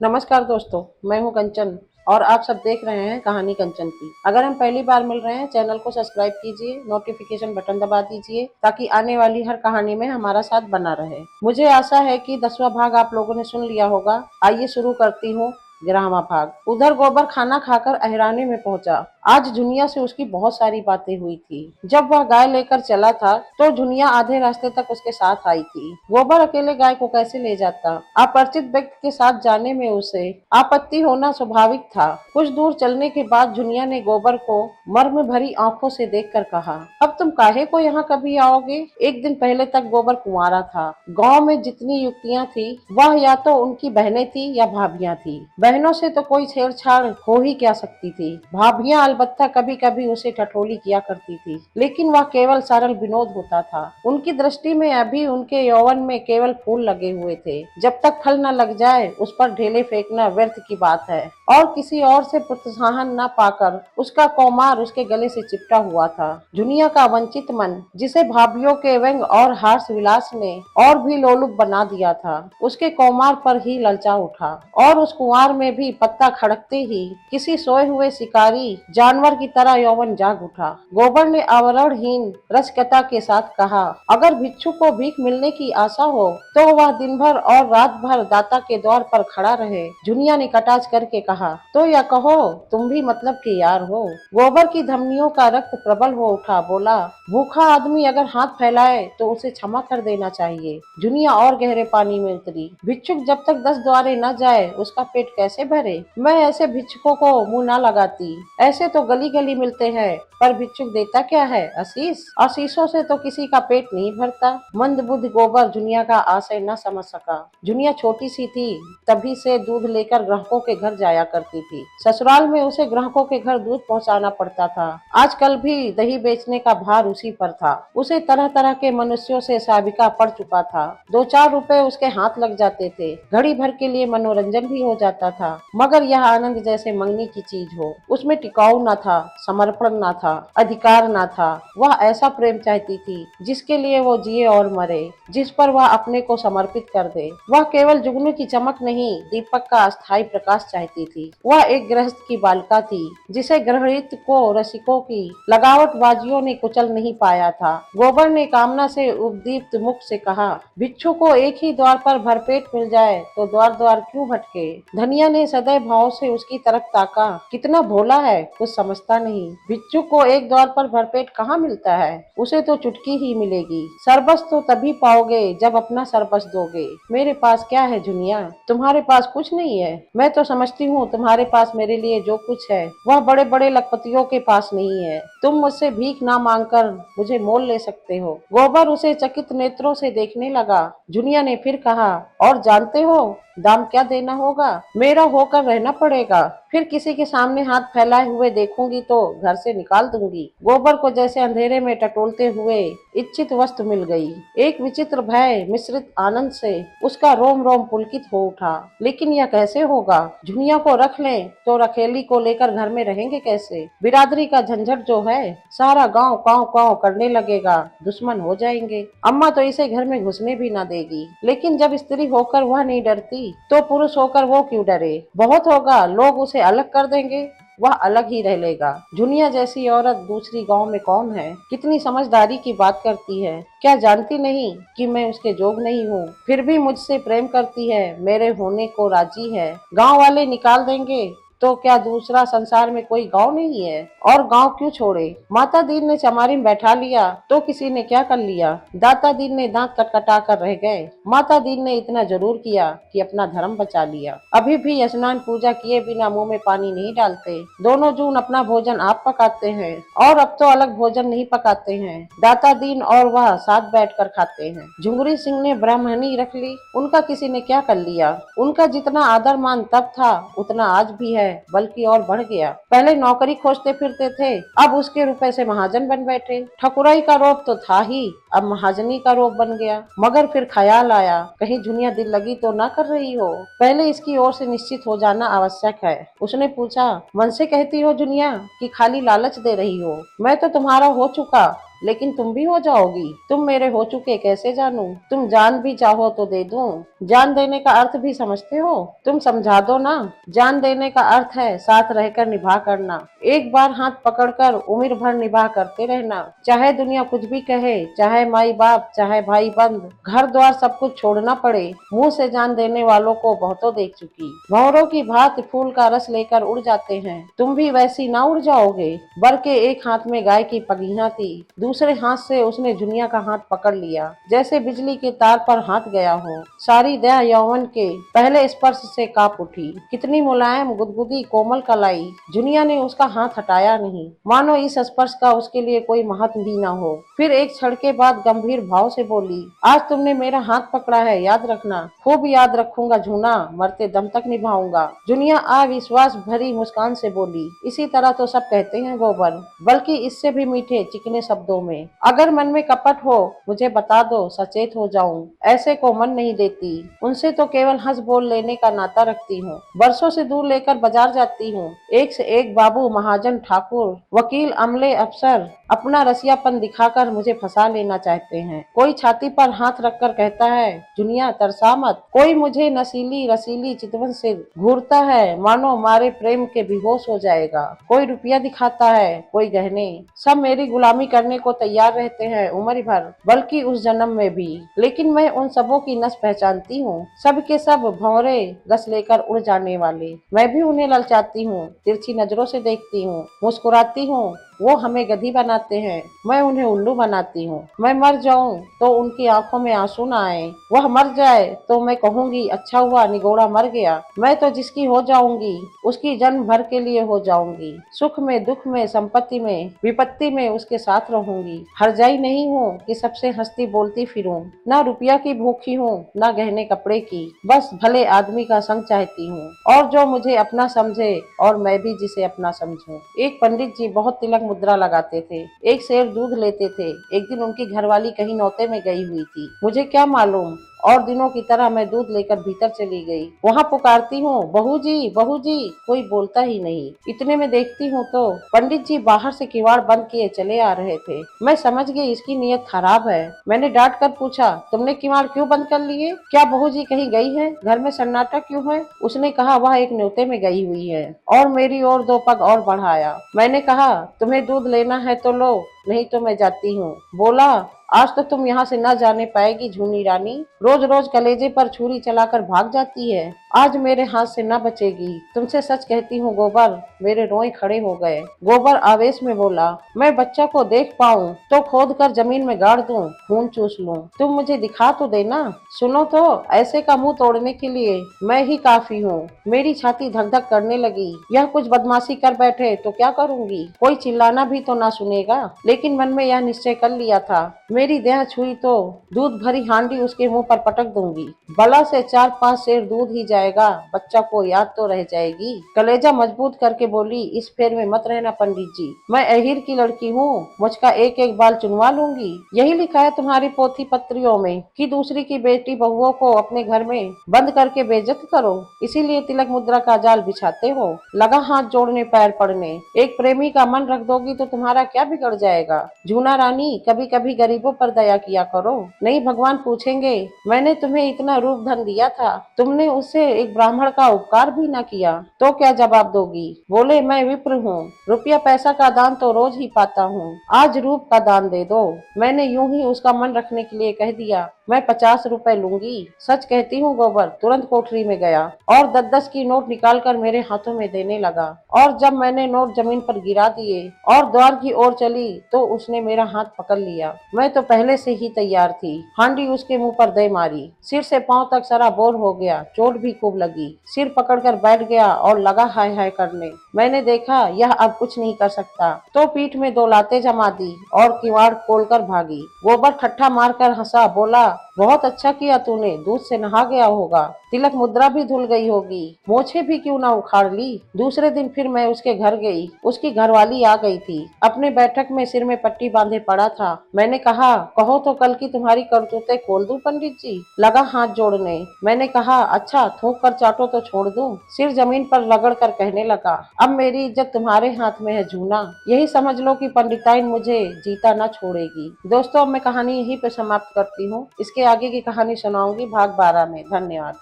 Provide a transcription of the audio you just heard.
नमस्कार दोस्तों, मैं हूं कंचन और आप सब देख रहे हैं कहानी कंचन की। अगर हम पहली बार मिल रहे हैं, चैनल को सब्सक्राइब कीजिए, नोटिफिकेशन बटन दबा दीजिए ताकि आने वाली हर कहानी में हमारा साथ बना रहे। मुझे आशा है कि 10वां भाग आप लोगों ने सुन लिया होगा। आइए शुरू करती हूँ 11वां भाग। उधर गोबर खाना खाकर अहराने में पहुंचा। आज जुनिया से उसकी बहुत सारी बातें हुई थी। जब वह गाय लेकर चला था तो जुनिया आधे रास्ते तक उसके साथ आई थी। गोबर अकेले गाय को कैसे ले जाता? अपरिचित व्यक्ति के साथ जाने में उसे आपत्ति होना स्वाभाविक था। कुछ दूर चलने के बाद जुनिया ने गोबर को मर्म भरी आंखों से देखकर कहा, अब तुम काहे को यहाँ कभी आओगे? एक दिन पहले तक गोबर कुंवारा था। गांव में जितनी युक्तियां थी वह या तो उनकी बहनें थी या भाभियां थी। बहनों से तो कोई छेड़छाड़ हो ही क्या सकती थी। भाभियां अलबत्ता कभी कभी उसे ठठोली किया करती थी, लेकिन वह केवल सरल विनोद होता था। उनकी दृष्टि में अभी उनके यौवन में केवल फूल लगे हुए थे। जब तक फल न लग जाए उस पर ढेले फेंकना व्यर्थ की बात है। और किसी और से प्रोत्साहन न पाकर उसका कौमार उसके गले से चिपटा हुआ था। दुनिया का वंचित मन, जिसे भाभीियों के व्यंग और हास्य विलास ने और भी लोलुप बना दिया था, उसके कौमार पर ही ललचा उठा। और उस कुंवार में भी पत्ता खड़कते ही किसी सोए हुए शिकारी जानवर की तरह यौवन जाग उठा। गोबर ने आवरणहीन रसिकता के साथ कहा, अगर भिक्षु को भीख मिलने की आशा हो तो वह दिन भर और रात भर दाता के द्वार पर खड़ा रहे। जुनिया ने कटाच करके कहा, तो या कहो तुम भी मतलब के यार हो। गोबर की धमनियों का रक्त प्रबल हो उठा। बोला, भूखा आदमी अगर हाथ फैलाए तो उसे क्षमा कर देना चाहिए। जुनिया और गहरे पानी में उतरी। भिक्षुक जब तक 10 द्वारे न जाए उसका पेट कैसे भरे? मैं ऐसे भिक्षुकों को मुंह न लगाती। ऐसे तो गली गली मिलते हैं, पर भिक्षुक देता क्या है? आशीष। आशीषों से तो किसी का पेट नहीं भरता। मंदबुद्धि गोबर जुनिया का आशय न समझ सका। जुनिया छोटी सी थी, तभी से दूध लेकर ग्राहकों के घर जाया करती थी। ससुराल में उसे ग्राहकों के घर दूध पहुंचाना पड़ता था। आजकल भी दही बेचने का भार उसी पर था। उसे तरह तरह के मनुष्यों से साबिका पड़ चुका था। 2-4 रुपए उसके हाथ लग जाते थे। घड़ी भर के लिए मनोरंजन भी हो जाता था। मगर यह आनंद जैसे मंगनी की चीज हो। उसमें टिकाऊ न था, समर्पण न था, अधिकार न था। वह ऐसा प्रेम चाहती थी जिसके लिए वो जिए और मरे, जिस पर वह अपने को समर्पित कर दे। वह केवल जुगनू की चमक नहीं, दीपक का अस्थायी प्रकाश चाहती थी। वह एक गृहस्थ की बालिका थी जिसे गृहित को रसिकों की लगावटबाजियों ने कुचल नहीं पाया था। गोबर ने कामना से उद्दीप्त मुख से कहा, भिक्षु को एक ही द्वार पर भरपेट मिल जाए तो द्वार द्वार क्यों भटके? धनिया ने सदैव भाव से उसकी तरफ ताका। कितना भोला है, कुछ समझता नहीं। भिक्षु को एक द्वार पर भरपेट कहाँ मिलता है? उसे तो चुटकी ही मिलेगी। सरबस तो तभी पाओगे जब अपना सरबस दोगे। मेरे पास क्या है जुनिया? तुम्हारे पास कुछ नहीं है। मैं तो समझती हूँ तुम्हारे पास मेरे लिए जो कुछ है वह बड़े बड़े लखपतियों के पास नहीं है। तुम मुझसे भीख ना मांगकर मुझे मोल ले सकते हो। गोबर उसे चकित नेत्रों से देखने लगा। जुनिया ने फिर कहा, और जानते हो दाम क्या देना होगा? मेरा होकर रहना पड़ेगा। फिर किसी के सामने हाथ फैलाए हुए देखूंगी तो घर से निकाल दूंगी। गोबर को जैसे अंधेरे में टटोलते हुए इच्छित वस्तु मिल गई। एक विचित्र भय मिश्रित आनंद से उसका रोम रोम पुलकित हो उठा। लेकिन यह कैसे होगा? जुनिया को रख लें तो रखेली को लेकर घर में रहेंगे कैसे? बिरादरी का झंझट जो है, सारा गांव काव काव करने लगेगा, दुश्मन हो जाएंगे। अम्मा तो इसे घर में घुसने भी ना देगी। लेकिन जब स्त्री होकर वह नहीं डरती तो पुरुष होकर वो क्यों डरे? बहुत होगा, लोग उसे अलग कर देंगे, वह अलग ही रह लेगा। जुनिया जैसी औरत दूसरी गांव में कौन है? कितनी समझदारी की बात करती है। क्या जानती नहीं कि मैं उसके जोग नहीं हूँ? फिर भी मुझसे प्रेम करती है, मेरे होने को राजी है। गांव वाले निकाल देंगे तो क्या दूसरा संसार में कोई गांव नहीं है? और गांव क्यों छोड़े? माता दीन ने चमारी में बैठा लिया तो किसी ने क्या कर लिया? दाता दीन ने दांत कटकटा कर रह गए। माता दीन ने इतना जरूर किया कि अपना धर्म बचा लिया। अभी भी स्नान पूजा किए बिना मुंह में पानी नहीं डालते। दोनों जून अपना भोजन आप पकाते हैं, और अब तो अलग भोजन नहीं पकाते हैं। दाता दीन और वह साथ बैठकर खाते हैं। झुंगरी सिंह ने ब्राह्मणी रख ली, उनका किसी ने क्या कर लिया? उनका जितना आदर मान तब था उतना आज भी है, बल्कि और बढ़ गया। पहले नौकरी खोजते फिरते थे, अब उसके रुपए से महाजन बन बैठे। ठकुराई का रोब तो था ही, अब महाजनी का रोब बन गया। मगर फिर ख्याल आया, कहीं जुनिया दिल लगी तो ना कर रही हो। पहले इसकी ओर से निश्चित हो जाना आवश्यक है। उसने पूछा, मन से कहती हो जुनिया कि खाली लालच दे रही हो? मैं तो तुम्हारा हो चुका, लेकिन तुम भी हो जाओगी। तुम मेरे हो चुके कैसे जानूं? तुम जान भी चाहो तो दे दूं। जान देने का अर्थ भी समझते हो? तुम समझा दो ना। जान देने का अर्थ है साथ रहकर निभा करना, एक बार हाथ पकड़कर उम्र भर निभा करते रहना। चाहे दुनिया कुछ भी कहे, चाहे माई बाप, चाहे भाई बंद, घर द्वार सब कुछ छोड़ना पड़े, मुंह से जान देने वालों को बहुतों देख चुकी। भंवरों की भांति फूल का रस लेकर उड़ जाते हैं, तुम भी वैसी ना उड़ जाओगे। बर के एक हाथ में गाय की पगीना थी, दूसरे हाथ से उसने जुनिया का हाथ पकड़ लिया, जैसे बिजली के तार पर हाथ गया हो। सारी दया यौवन के पहले स्पर्श से कांप उठी। कितनी मुलायम गुदगुदी कोमल कलाई। जुनिया ने उसका हाथ हटाया नहीं, मानो इस स्पर्श का उसके लिए कोई महत्व ही न हो। फिर एक क्षण के बाद गंभीर भाव से बोली, आज तुमने मेरा हाथ पकड़ा है, याद रखना। खूब याद रखूंगा झूना, मरते दम तक निभाऊंगा। जुनिया अविश्वास भरी मुस्कान से बोली, इसी तरह तो सब कहते हैं गोबर, बल्कि इससे भी मीठे चिकने शब्दों में। अगर मन में कपट हो मुझे बता दो, सचेत हो जाऊं। ऐसे को मन नहीं देती, उनसे तो केवल हंस बोल लेने का नाता रखती हूँ। बरसों से दूर लेकर बाजार जाती हूँ, एक से एक बाबू, महाजन, ठाकुर, वकील, अमले, अफसर अपना रसियापन दिखाकर मुझे फंसा लेना चाहते हैं। कोई छाती पर हाथ रखकर कहता है, जुनिया तरसा मत। कोई मुझे नसीली रसीली चितवन से घूरता है, मानो मारे प्रेम के बेहोश हो जाएगा। कोई रुपया दिखाता है, कोई गहने, सब मेरी गुलामी करने को तैयार रहते हैं उम्र भर, बल्कि उस जन्म में भी। लेकिन मैं उन सबों की नस पहचानती हूँ, सब के सब भंवरे रस लेकर उड़ जाने वाले। मैं भी उन्हें ललचाती हूँ, तिरछी नजरों से देखती हूँ, मुस्कुराती हूँ। वो हमें गधी बनाते हैं, मैं उन्हें उल्लू बनाती हूँ। मैं मर जाऊं तो उनकी आंखों में आंसू न आए, वह मर जाए तो मैं कहूंगी अच्छा हुआ निगोड़ा मर गया। मैं तो जिसकी हो जाऊंगी उसकी जन्म भर के लिए हो जाऊंगी। सुख में, दुख में, संपत्ति में, विपत्ति में उसके साथ रहूंगी। हरजाई नहीं हूँ कि सबसे हंसती बोलती फिरूं, न रुपया की भूखी हूँ, न गहने कपड़े की, बस भले आदमी का संग चाहती हूँ, और जो मुझे अपना समझे और मैं भी जिसे अपना समझूं। एक पंडित जी बहुत तिलक मुद्रा लगाते थे, एक शेर दूध लेते थे। एक दिन उनकी घरवाली कहीं नौते में गई हुई थी, मुझे क्या मालूम, और दिनों की तरह मैं दूध लेकर भीतर चली गई। वहाँ पुकारती हूँ, बहू जी, बहू जी, कोई बोलता ही नहीं। इतने में देखती हूँ तो पंडित जी बाहर से किवाड़ बंद किए चले आ रहे थे। मैं समझ गई इसकी नीयत खराब है। मैंने डांट कर पूछा, तुमने किवाड़ क्यों बंद कर लिए? क्या बहू जी कहीं गई है? घर में सन्नाटा क्यों है? उसने कहा, वह एक न्योते में गई हुई है, और मेरी ओर दो पग और बढ़ाया। मैंने कहा, तुम्हें दूध लेना है तो लो, नहीं तो मैं जाती हूँ। बोला, आज तो तुम यहाँ से न जाने पाएगी झूनी रानी, रोज रोज कलेजे पर छुरी चलाकर भाग जाती है, आज मेरे हाथ से न बचेगी। तुमसे सच कहती हूँ गोबर। मेरे रोए खड़े हो गए। गोबर आवेश में बोला, मैं बच्चा को देख पाऊँ तो खोद कर जमीन में गाड़ दूं, खून चूस लूं, तुम मुझे दिखा तो देना। सुनो तो, ऐसे का मुंह तोड़ने के लिए मैं ही काफी हूँ। मेरी छाती धक धक करने लगी। यह कुछ बदमाशी कर बैठे तो क्या करूँगी? कोई चिल्लाना भी तो ना सुनेगा। लेकिन मन में यह निश्चय कर लिया था, मेरी देह छुई तो दूध भरी हांडी उसके मुंह पर पटक दूंगी। बला से 4-5 सेर दूध ही जाएगा, बच्चा को याद तो रह जाएगी। कलेजा मजबूत करके बोली, इस फेर में मत रहना पंडित जी, मैं अहीर की लड़की हूँ, मुझका एक एक बाल चुनवा लूंगी। यही लिखा है तुम्हारी पोथी पत्रियों में कि दूसरी की बेटी बहुओं को अपने घर में बंद करके बेइज्जत करो, इसीलिए तिलक मुद्रा का जाल बिछाते हो। लगा हाथ जोड़ने पैर पड़ने, एक प्रेमी का मन रख दोगी तो तुम्हारा क्या बिगड़ जाएगा? जूना रानी, कभी कभी गरीबों पर दया किया करो, नहीं भगवान पूछेंगे, मैंने तुम्हें इतना रूप धन दिया था, तुमने उससे एक ब्राह्मण का उपकार भी न किया, तो क्या जवाब दोगी? बोले, मैं विप्र हूँ, रुपया पैसा का दान तो रोज ही पाता हूँ, आज रूप का दान दे दो। मैंने यूं ही उसका मन रखने के लिए कह दिया, मैं 50 रुपए लूंगी। सच कहती हूँ गोबर तुरंत कोठरी में गया और 10-10 की नोट निकालकर मेरे हाथों में देने लगा, और जब मैंने नोट जमीन पर गिरा दिए और द्वार की ओर चली तो उसने मेरा हाथ पकड़ लिया। मैं तो पहले से ही तैयार थी। हांडी उसके मुंह पर दे मारी, सिर से पांव तक सराबोर हो गया, चोट भी खूब लगी। सिर पकड़कर बैठ गया और लगा हाय हाय करने। मैंने देखा यह अब कुछ नहीं कर सकता, तो पीठ में 2 लातें जमा दी और किवाड़ खोलकर भागी। गोबर ठट्ठा मारकर हंसा, बोला, बहुत अच्छा किया तूने, दूध से नहा गया होगा, तिलक मुद्रा भी धुल गई होगी, मोछे भी क्यों ना उखाड़ ली। दूसरे दिन फिर मैं उसके घर गई, उसकी घरवाली आ गई थी, अपने बैठक में सिर में पट्टी बांधे पड़ा था। मैंने कहा, कहो तो कल की तुम्हारी करतूतें खोल दूं पंडित जी। लगा हाथ जोड़ने। मैंने कहा, अच्छा थूक कर चाटो तो छोड़ दूं। सिर जमीन पर रगड़ कर कहने लगा, अब मेरी इज्जत तुम्हारे हाथ में है जूना। यही समझ लो कि पंडिताइन मुझे जीता न छोड़ेगी। दोस्तों, अब मैं कहानी यहीं पे समाप्त करती हूँ। इसके आगे की कहानी सुनाऊंगी भाग 12 में। धन्यवाद।